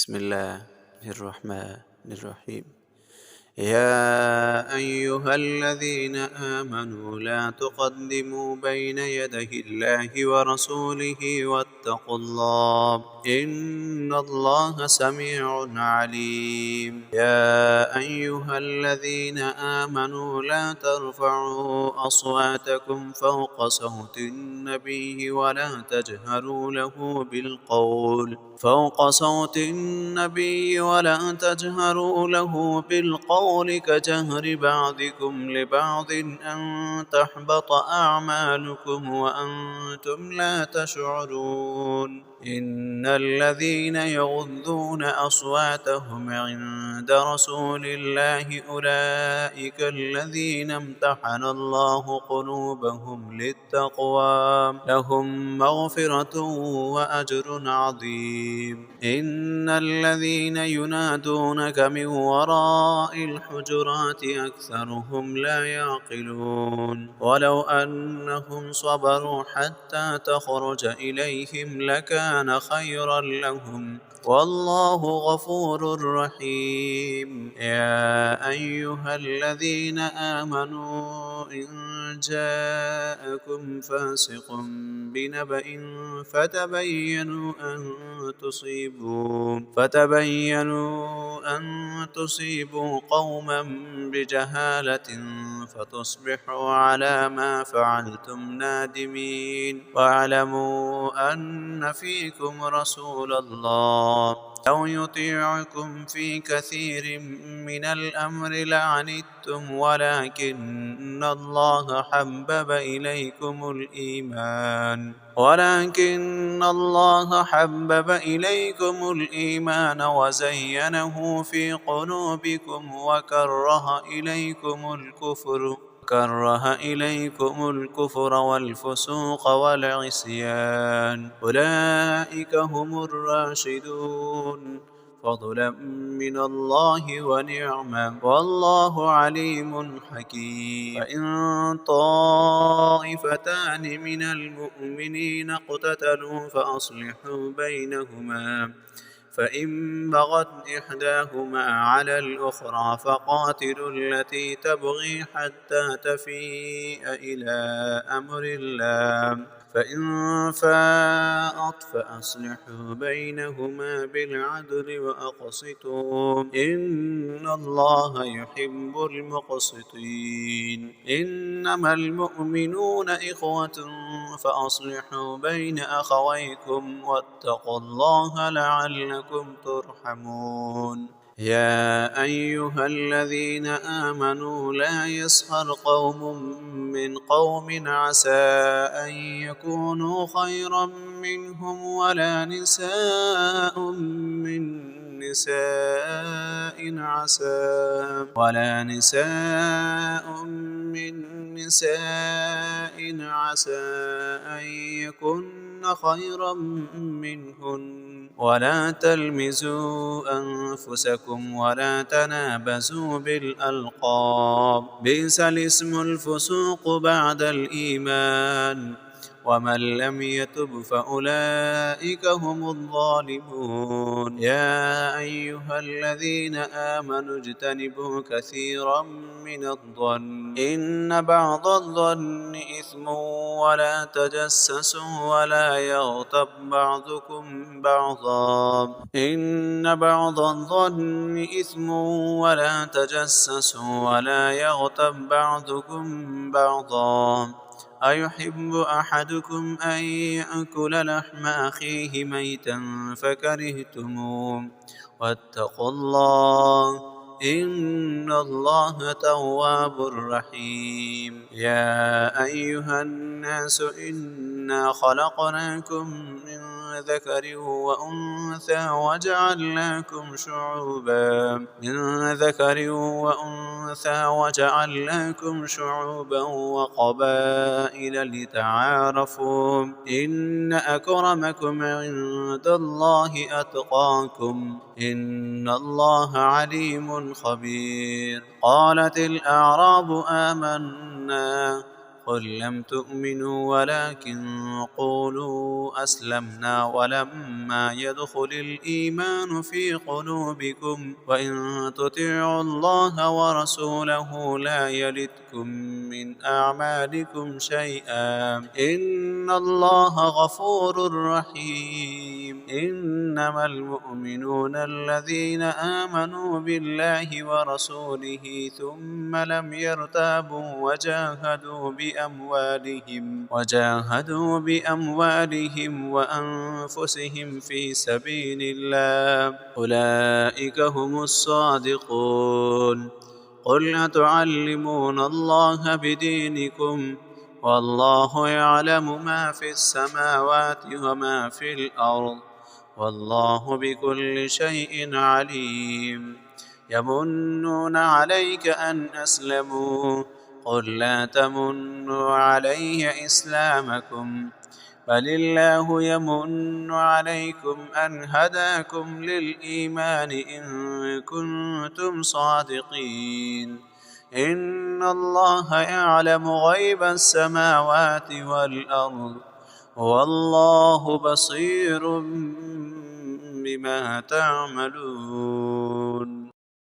بسم الله الرحمن الرحيم. يا أيها الذين آمنوا لا تقدموا بين يدي الله ورسوله واتقوا الله إن الله سميع عليم. يا أيها الذين آمنوا لا ترفعوا أصواتكم فوق صوت النبي ولا تجهروا له بالقول كجهر بعضكم لبعض أن تحبط أعمالكم وأنتم لا تشعرون. إن الذين يغضون أصواتهم عند رسول الله أولئك الذين امتحن الله قلوبهم للتقوى لهم مغفرة وأجر عظيم. إن الذين ينادونك من وراء الحجرات أكثرهم لا يعقلون. ولو أنهم صبروا حتى تخرج إليهم لكان خيرا لهم والله غفور رحيم. يا أيها الذين آمنوا إن جاءكم فاسق بنبأ فتبينوا أن تصيبوا قوما بجهالة فتصبحوا على ما فعلتم نادمين. واعلموا أن فيكم رسول الله لو يطيعكم في كثير من الأمر لعنتم ولكن الله حبب إليكم الإيمان وزينه في قلوبكم وكره إليكم الكفر والفسوق والعصيان أولئك هم الراشدون فضلا من الله ونعمة والله عليم حكيم. فإن طائفتان من المؤمنين اقتتلوا فأصلحوا بينهما فإن بغت إحداهما على الأخرى فقاتلوا التي تبغي حتى تفيء إلى أمر الله فإن فاءت فأصلحوا بينهما بالعدل وأقسطوا إن الله يحب المقسطين. إنما المؤمنون إخوة فأصلحوا بين أخويكم واتقوا الله لعلكم ترحمون. يا أيها الذين آمنوا لا يسخر قوم من قوم عسى أن يكونوا خيرا منهم ولا نساء من نساء عسى أن يكن خيرا منهن ولا تلمزوا أنفسكم ولا تنابزوا بالألقاب بئس الاسم الفسوق بعد الإيمان ومن لم يتب فأولئك هم الظالمون. يا أيها الذين آمنوا اجتنبوا كثيرا من الظن إن بعض الظن إثم ولا تجسسوا ولا يغتب بعضكم بعضا أيحب أحدكم أن يأكل لحم أخيه ميتا فكرهتموه واتقوا الله إن الله تواب رحيم. يا أيها الناس إنا خلقناكم من ذكر وأنثى وجعلناكم شعوبا وقبائل لتعارفوا إن أكرمكم عند الله أتقاكم إن الله عليم خبير. قالت الأعراب آمنا قل لم تؤمنوا ولكن قولوا أسلمنا ولما يدخل الإيمان في قلوبكم وإن تطيعوا الله ورسوله لا يلتكم من أعمالكم شيئا إن الله غفور رحيم إنما المؤمنون الذين آمنوا بالله ورسوله ثم لم يرتابوا وجاهدوا بأموالهم وأنفسهم في سبيل الله أولئك هم الصادقون قل أتعلمون الله بدينكم والله يعلم ما في السماوات وما في الأرض والله بكل شيء عليم يمنون عليك أن أسلموا قل لا تمنوا علي إسلامكم بل الله يمن عليكم أن هداكم للإيمان إن كنتم صادقين إن الله يعلم غيب السماوات والأرض والله بصير بما تعملون